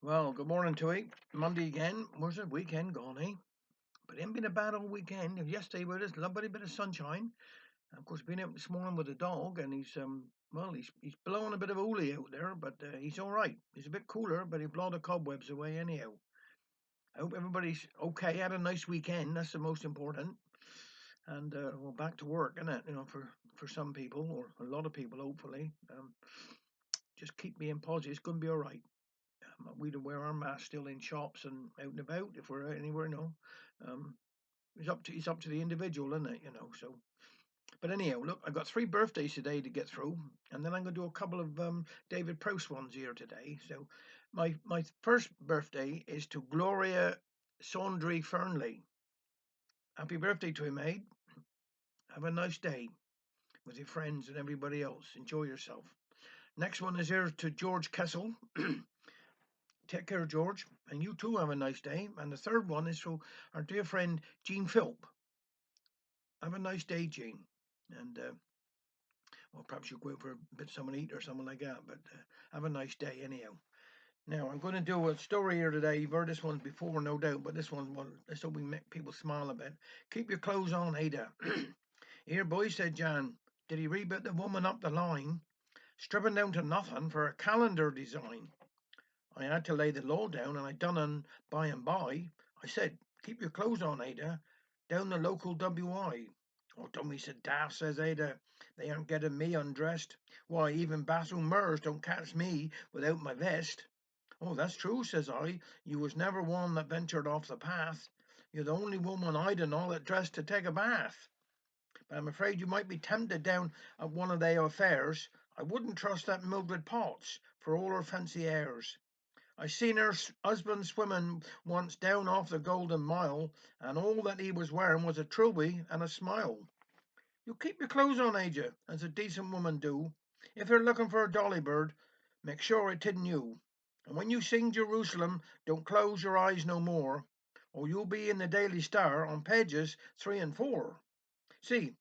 Well, good morning to you. Monday again. Where's the weekend gone, eh? But it ain't been a bad old weekend. Yesterday with us, lovely bit of sunshine. And of course, been out this morning with the dog, and he's blowing a bit of ooly out there, but he's all right. He's a bit cooler, but he blow the cobwebs away anyhow. I hope everybody's okay. Had a nice weekend. That's the most important. And we're back to work, isn't it? For some people or a lot of people, hopefully. Just keep being positive. It's going to be all right. We'd wear our mask still in shops and out and about if we're anywhere. No, um, it's up to the individual, isn't it? So, but anyhow, look, I got three birthdays today to get through, and then I'm going to do a couple of David Prowse ones here today. So, my first birthday is to Gloria Saundry Fernley. Happy birthday to you, mate. Have a nice day with your friends and everybody else. Enjoy yourself. Next one is here to George Kessel. Take care, George, and you too have a nice day. And the third one is for our dear friend Jean Philp. Have a nice day, Jean. And well, perhaps you'll go out for a bit of something to eat or something like that. But have a nice day anyhow. Now I'm going to do a story here today. You've heard this one before, no doubt, but this one, well, this will make people smile a bit. Keep your clothes on, Ada. Here, boy, said Jan. Did he rebut the woman up the line, stripping down to nothing for a calendar design? I had to lay the law down, and I done on by and by. I said, keep your clothes on, Ada, down the local WI. Oh, don't be so daft, says Ada. They aren't getting me undressed. Why, even bathroom mirrors don't catch me without my vest. Oh, that's true, says I. You was never one that ventured off the path. You're the only woman I know that dressed to take a bath. But I'm afraid you might be tempted down at one of their affairs. I wouldn't trust that Mildred Potts for all her fancy airs. I seen her husband swimming once down off the Golden Mile, and all that he was wearing was a trilby and a smile. You keep your clothes on, Aja, as a decent woman do. If you're looking for a dolly bird, make sure it isn't you. And when you sing Jerusalem, don't close your eyes no more, or you'll be in the Daily Star on pages 3 and 4. See,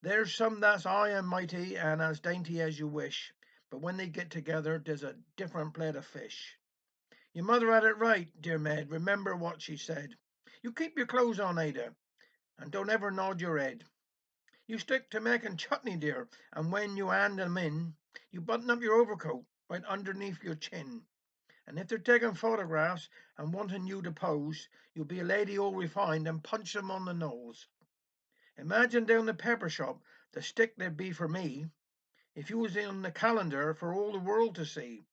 there's some that's high and mighty and as dainty as you wish, but when they get together, there's a different plate of fish. Your mother had it right, dear Med. Remember what she said. You keep your clothes on, Ada, and don't ever nod your head. You stick to making chutney, dear, and when you hand 'em in, you button up your overcoat right underneath your chin. And if they're taking photographs and wanting you to pose, you'll be a lady all refined and punch them on the nose. Imagine down the pepper shop the stick there'd be for me if you was in the calendar for all the world to see.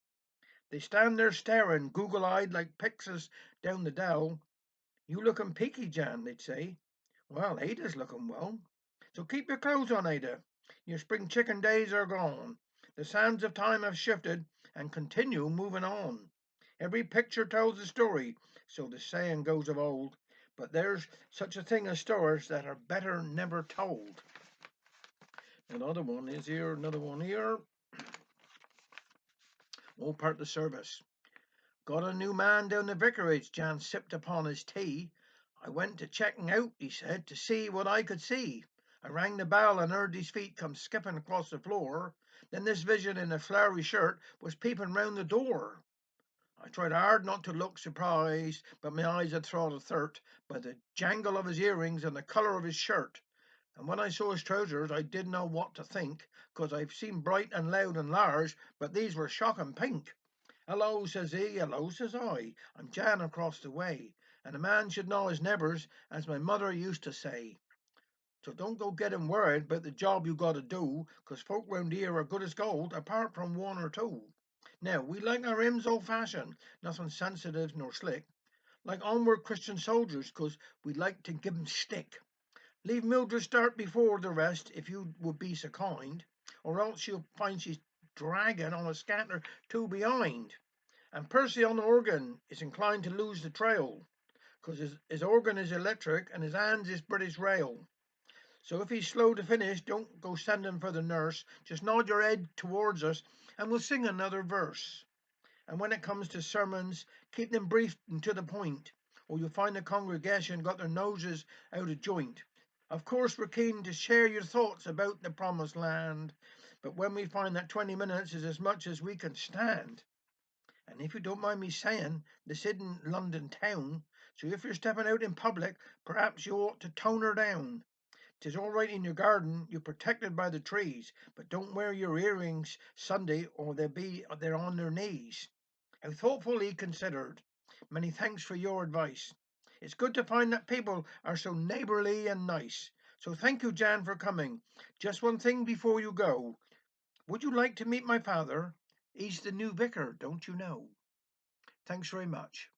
They stand there staring, goggle-eyed like Pixas down the dell. You looking peaky, Jan, they'd say. Well, Ada's looking well. So keep your clothes on, Ada. Your spring chicken days are gone. The sands of time have shifted and continue moving on. Every picture tells a story, so the saying goes of old. But there's such a thing as stories that are better never told. Another one is here, another one here. All part of the service. Got a new man down the vicarage. Jan sipped upon his tea. I went to checking out, he said, to see what I could see. I rang the bell and heard his feet come skipping across the floor. Then this vision in a flowery shirt was peeping round the door. I tried hard not to look surprised, but my eyes had throttled third by the jangle of his earrings and the colour of his shirt. And when I saw his trousers, I didn't know what to think, 'cause I've seen bright and loud and large, but these were shocking pink. Hello, says he. Hello, says I. I'm Jan across the way, and a man should know his neighbours, as my mother used to say. So don't go getting worried about the job you got to do, 'cause folk round here are good as gold, apart from one or two. Now, we like our hymns old-fashioned, nothing sensitive nor slick, like onward Christian soldiers, 'cause we like to give 'em stick. Leave Mildred start before the rest, if you would be so kind, or else she'll find she's dragging on a scanter two behind. And Percy on the organ is inclined to lose the trail, 'cause his organ is electric and his hands is British rail. So if he's slow to finish, don't go sending for the nurse. Just nod your head towards us and we'll sing another verse. And when it comes to sermons, keep them brief and to the point, or you'll find the congregation got their noses out of joint. Of course, we're keen to share your thoughts about the promised land, but when we find that 20 minutes is as much as we can stand, And if you don't mind me saying, this isn't London town, so if you're stepping out in public, perhaps you ought to tone her down. 'Tis all right in your garden, you're protected by the trees, but don't wear your earrings Sunday or they're on their knees. How thoughtfully considered. Many thanks for your advice. It's good to find that people are so neighbourly and nice. So thank you, Jan, for coming. Just one thing before you go. Would you like to meet my father? He's the new vicar, don't you know? Thanks very much.